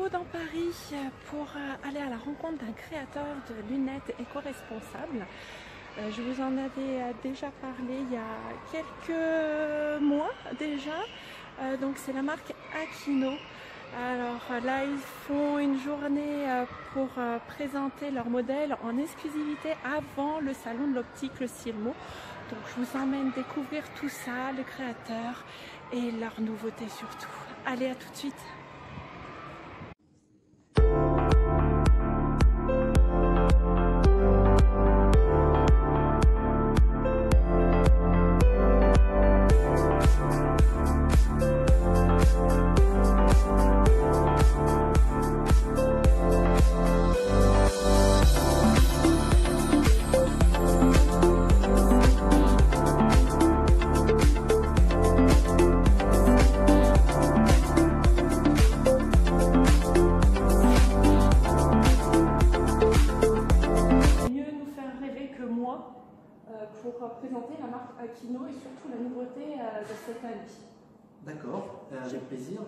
nouveau dans Paris pour aller à la rencontre d'un créateur de lunettes éco-responsables. Je vous en avais déjà parlé il y a quelques mois déjà. Donc c'est la marque Aquino. Alors là ils font une journée pour présenter leur modèle en exclusivité avant le salon de l'optique, le Cielmo. Donc je vous emmène découvrir tout ça, le créateur et leurs nouveautés surtout. Allez, à tout de suite. Pour présenter la marque Aquino et surtout la nouveauté de cette année. D'accord, avec plaisir.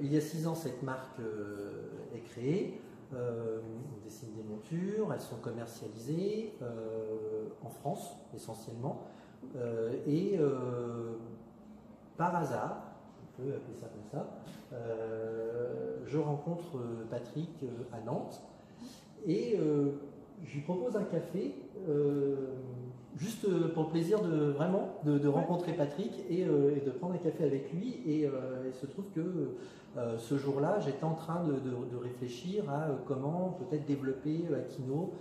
Il y a 6 ans, cette marque est créée. On dessine des montures, elles sont commercialisées en France essentiellement. Et par hasard, on peut appeler ça comme ça, je rencontre Patrick à Nantes et je lui propose un café, juste pour le plaisir de rencontrer Patrick et de prendre un café avec lui. Et il se trouve que ce jour-là, j'étais en train de réfléchir à comment peut-être développer Aquino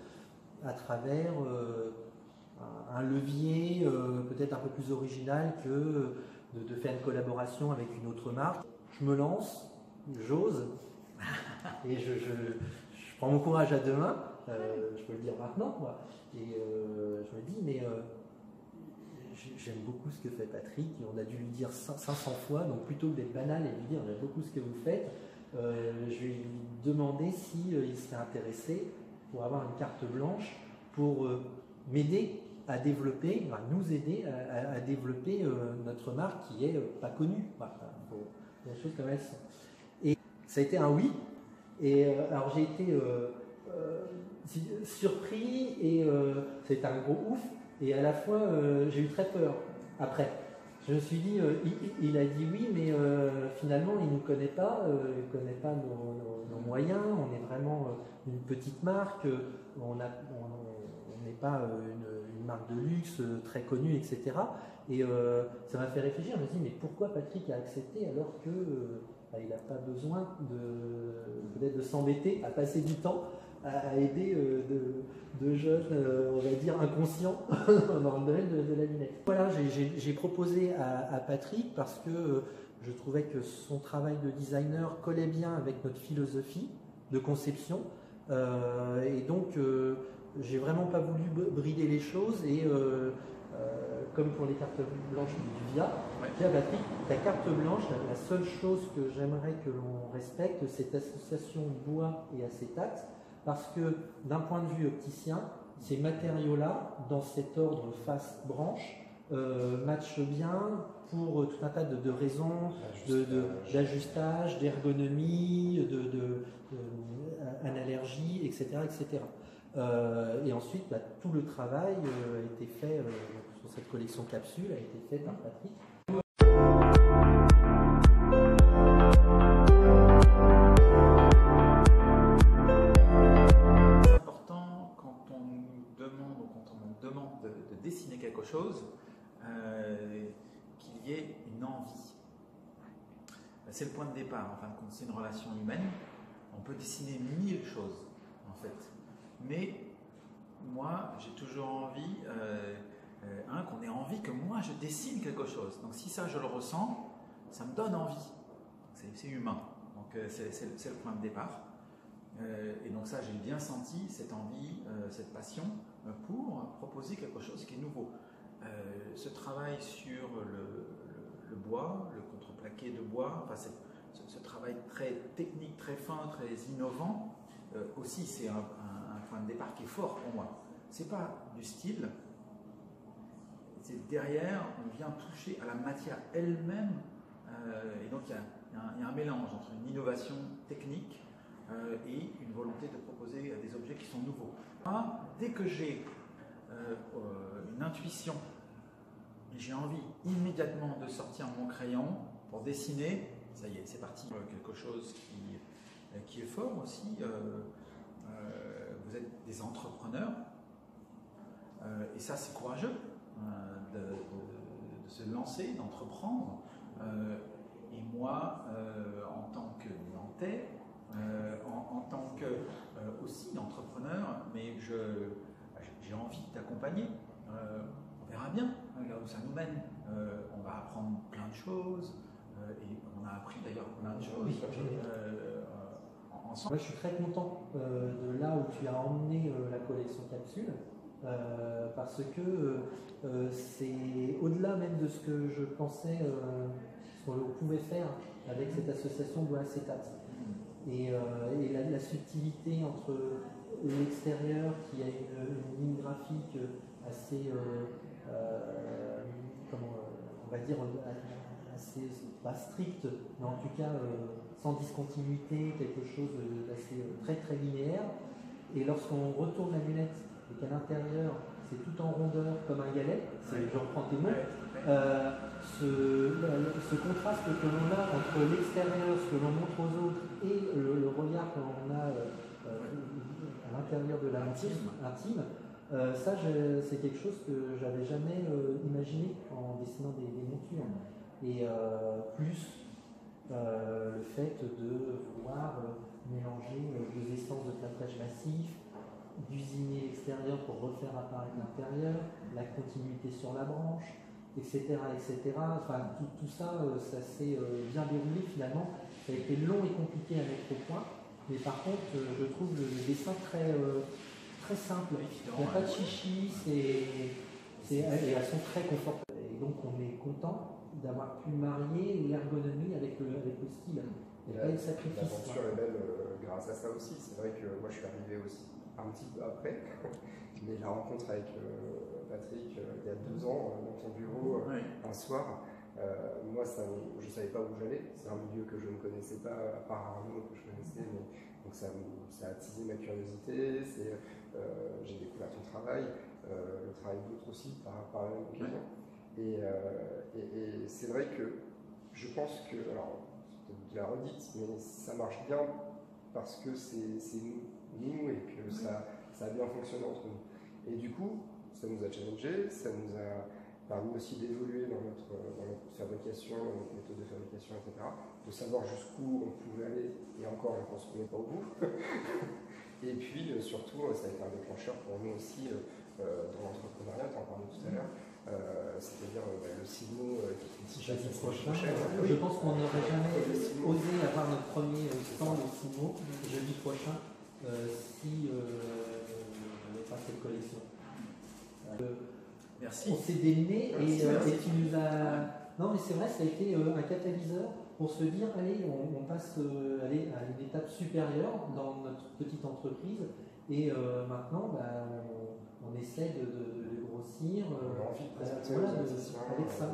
à travers un levier peut-être un peu plus original que de faire une collaboration avec une autre marque. Je me lance, j'ose, et je prends mon courage à 2 mains. Je peux le dire maintenant, quoi. Et je me dis, mais j'aime beaucoup ce que fait Patrick, et on a dû lui dire 500 fois, donc plutôt que d'être banal et lui dire j'aime beaucoup ce que vous faites, je vais lui demander s'il serait intéressé pour avoir une carte blanche pour m'aider à développer, nous aider à développer notre marque qui est pas connue. Voilà, les choses comme elles sont. Et ça a été un oui, et alors j'ai été surpris et c'était un gros ouf, et à la fois j'ai eu très peur après. Je me suis dit, il a dit oui, mais finalement il ne nous connaît pas, il ne connaît pas nos moyens, on est vraiment une petite marque, on n'est pas une marque de luxe très connue, etc. Et ça m'a fait réfléchir, je me suis dit, mais pourquoi Patrick a accepté alors que il n'a pas besoin peut-être de s'embêter à passer du temps à aider de jeunes, on va dire, inconscients dans le domaine de la lunette. Voilà, j'ai proposé à Patrick parce que je trouvais que son travail de designer collait bien avec notre philosophie de conception. Et donc, j'ai vraiment pas voulu brider les choses. Et comme pour les cartes blanches du VIA, tiens Patrick, ta carte blanche, la seule chose que j'aimerais que l'on respecte, c'est l'association bois et acétate. Parce que d'un point de vue opticien, ces matériaux-là, dans cet ordre face-branche, matchent bien pour tout un tas de raisons, d'ajustage, d'ergonomie, d'anallergie, etc. etc. Et ensuite, tout le travail a été fait sur cette collection capsule, a été fait par Patrick. De dessiner quelque chose, qu'il y ait une envie. C'est le point de départ, en fin de compte, c'est une relation humaine. On peut dessiner 1000 choses, en fait. Mais moi, j'ai toujours envie, qu'on ait envie que moi, je dessine quelque chose. Donc si ça, je le ressens, ça me donne envie. C'est humain. Donc c'est le point de départ. Et donc ça, j'ai bien senti cette envie, cette passion pour proposer quelque chose qui est nouveau. Ce travail sur le bois, le contreplaqué de bois, enfin ce travail très technique, très fin, très innovant, aussi c'est un point de départ qui est fort pour moi. C'est pas du style, c'est derrière, on vient toucher à la matière elle-même, et donc il y a un mélange entre une innovation technique et une volonté de proposer des objets qui sont nouveaux. Moi, dès que j'ai une intuition et j'ai envie immédiatement de sortir mon crayon pour dessiner, ça y est, c'est parti. Quelque chose qui est fort aussi. Vous êtes des entrepreneurs et ça c'est courageux de se lancer, d'entreprendre. Et moi, en tant que Nantais, en tant que aussi entrepreneur, mais j'ai envie d'accompagner. On verra bien là où ça nous mène. On va apprendre plein de choses et on a appris d'ailleurs plein de choses ensemble. Moi, je suis très content de là où tu as emmené la collection Capsule. Parce que c'est au-delà même de ce que je pensais ce qu'on pouvait faire avec cette association bois acétate. Et la subtilité entre l'extérieur qui a une ligne graphique assez, on va dire, assez pas stricte, mais en tout cas sans discontinuité, quelque chose d'assez très très linéaire. Et lorsqu'on retourne la lunette et qu'à l'intérieur c'est tout en rondeur comme un galet, je reprends tes mots, ce contraste que l'on a entre l'extérieur, ce que l'on montre aux autres, et le regard que l'on a à l'intérieur de l'intime, ça c'est quelque chose que j'avais jamais imaginé en dessinant des montures. Et plus le fait de vouloir mélanger deux essences de plâtrage massif, d'usiner l'extérieur pour refaire apparaître l'intérieur, la continuité sur la branche, etc. etc. Enfin, tout ça, ça s'est bien déroulé finalement. Ça a été long et compliqué à mettre au point, mais par contre, je trouve le dessin très, très simple. Il n'y a pas de chichi, et elles sont très confortables. Et donc, on est content d'avoir pu marier l'ergonomie avec le style. Il n'y a pas eu de sacrifice. L'aventure est belle grâce à ça aussi. C'est vrai que moi, je suis arrivé aussi un petit peu après, mais la rencontre avec Patrick il y a 2 ans dans ton bureau un soir, moi je ne savais pas où j'allais, c'est un milieu que je ne connaissais pas à part Arnaud que je connaissais, mais, donc ça a attisé ma curiosité, j'ai découvert ton travail, le travail d'autres aussi par la même occasion, et c'est vrai que je pense que, alors c'est peut-être de la redite, mais ça marche bien parce que c'est nous et que ça a bien fonctionné entre nous. Et du coup, ça nous a challengé, ça nous a permis aussi d'évoluer dans notre fabrication, dans notre méthode de fabrication, etc. De savoir jusqu'où on pouvait aller, et encore, je pense qu'on n'est pas au bout. Et puis, surtout, ça a été un déclencheur pour nous aussi dans l'entrepreneuriat, tu en parlais tout à l'heure, c'est-à-dire le CIMO qui est jeudi prochain. Je pense qu'on n'aurait jamais osé avoir notre premier stand au CIMO jeudi prochain si on n'avait pas cette collection. Merci. On s'est démené et tu nous as... Non mais c'est vrai, ça a été un catalyseur pour se dire, allez, on passe à une étape supérieure dans notre petite entreprise et maintenant on essaie de grossir avec ça.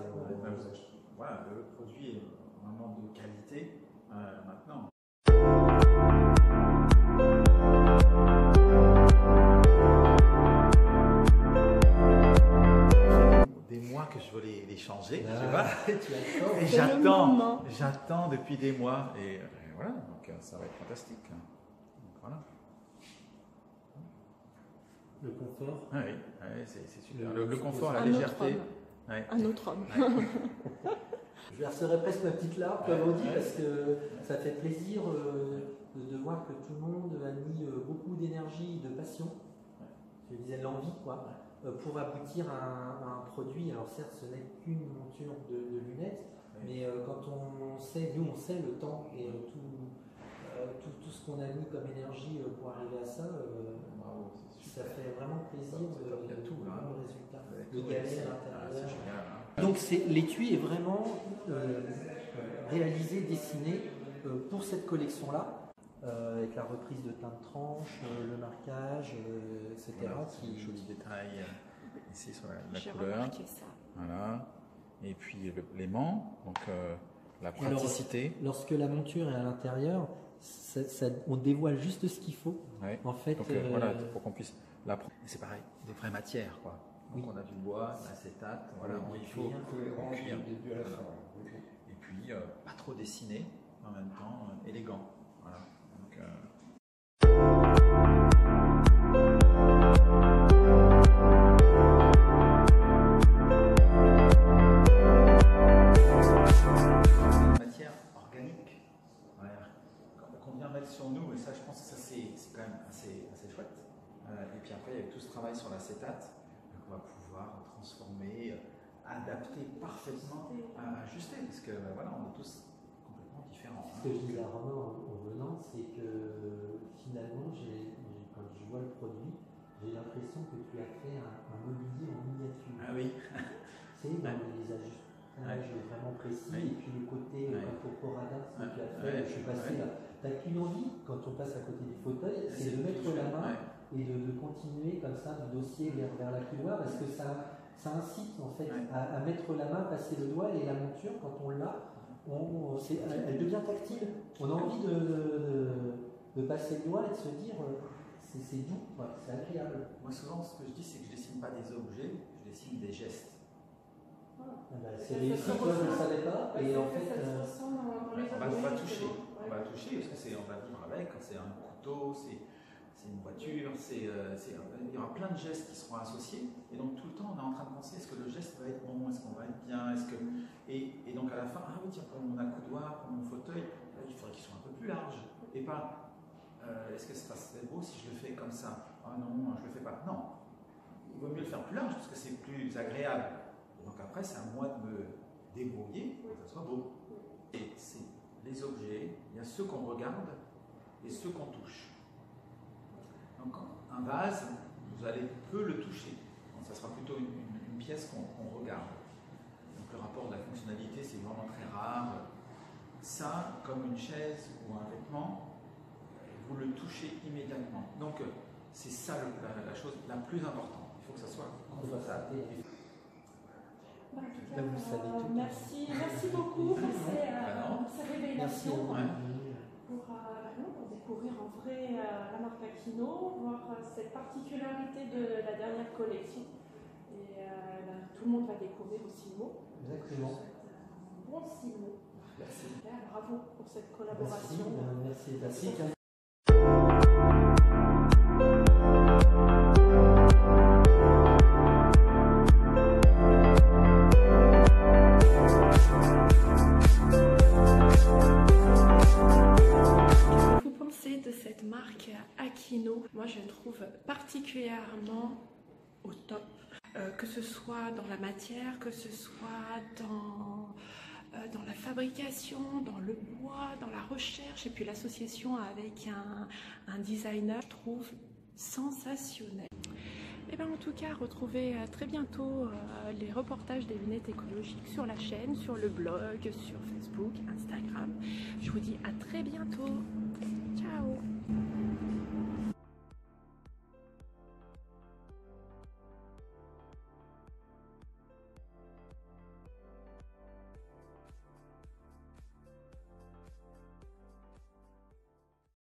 Voilà, le produit est vraiment de qualité maintenant. Des mois que je veux les changer, tu vois. Et j'attends depuis des mois et voilà, donc ça va être fantastique. Donc, voilà. Le confort. Oui, c'est super. Le confort, la légèreté. Un autre homme. Je verserai presque ma petite larme, comme on dit, parce que ça fait plaisir de voir que tout le monde a mis beaucoup d'énergie, de passion, je disais l'envie, quoi, pour aboutir à un produit. Alors certes, ce n'est qu'une monture de lunettes, mais quand on sait, nous on sait le temps et tout ce qu'on a mis comme énergie pour arriver à ça, ça fait vraiment plaisir de tout le résultat, le galet à l'intérieur. Donc l'étui est vraiment réalisé, dessiné pour cette collection-là, avec la reprise de teint de tranche, le marquage, etc. Voilà, qui joli détail ici sur la J'ai couleur. remarqué ça. Voilà. Et puis l'aimant, donc la praticité. Alors, lorsque la monture est à l'intérieur, on dévoile juste ce qu'il faut. Ouais. En fait, donc, voilà, pour qu'on puisse l'apprendre. C'est pareil, des vraies matières, quoi. Donc on a du bois, de l'acétate, voilà, il faut cuire. Du début à la fin. Et puis pas trop dessiné, en même temps élégant. Voilà. Donc, matière organique, voilà, qu'on vient mettre sur nous, et ça je pense que ça c'est quand même assez chouette. Et puis après il y a tout ce travail sur l'acétate. On va pouvoir transformer, adapter parfaitement, ajuster, parce que voilà, on est tous complètement différents. Ce que je disais à Romain en venant, c'est que finalement, quand je vois le produit, j'ai l'impression que tu as fait un mobilier en miniature. Ah oui. Tu sais, dans les ajustages vraiment précis, et puis le côté corporada, ce que tu as fait, je suis passé là. Tu n'as qu'une envie, quand on passe à côté du fauteuil, c'est de mettre la main et de continuer comme ça du dossier vers la couloir, parce que ça incite en fait à mettre la main, passer le doigt, et la monture, quand on l'a, elle devient tactile. On a envie de passer le doigt et de se dire c'est doux, c'est agréable. Moi souvent ce que je dis, c'est que je ne dessine pas des objets, je dessine des gestes. C'est réussi, toi je ne le savais pas, et en fait on va toucher, parce que on va vivre avec, c'est un couteau, c'est une voiture, il y aura plein de gestes qui seront associés, et donc tout le temps on est en train de penser, est-ce que le geste va être bon, est-ce qu'on va être bien, et donc à la fin, ah oui tiens, pour mon accoudoir, pour mon fauteuil, là, il faudrait qu'il soit un peu plus large, et pas est-ce que ça serait beau si je le fais comme ça, ah non, je le fais pas, non, il vaut mieux le faire plus large parce que c'est plus agréable, et donc après c'est à moi de me débrouiller pour que ça soit beau. Et c'est les objets, il y a ceux qu'on regarde et ceux qu'on touche. Donc un vase, vous allez peu le toucher. Donc, ça sera plutôt une pièce qu'on regarde. Donc le rapport de la fonctionnalité, c'est vraiment très rare. Ça, comme une chaise ou un vêtement, vous le touchez immédiatement. Donc c'est ça la chose la plus importante. Il faut que ça soit confortable. Là, vous savez tout. Merci beaucoup pour ces révélations. Pour découvrir en vrai la marque Aquino, voir cette particularité de la dernière collection. Et tout le monde va découvrir aussi le mot. Exactement. Un bon 6 mots. Merci. Bravo pour cette collaboration. Merci. Aquino, moi je trouve particulièrement au top, que ce soit dans la matière, que ce soit dans la fabrication, dans le bois, dans la recherche, et puis l'association avec un designer, je trouve sensationnel. Et bien en tout cas, retrouvez très bientôt les reportages des lunettes écologiques sur la chaîne, sur le blog, sur Facebook, Instagram. Je vous dis à très bientôt. Ciao.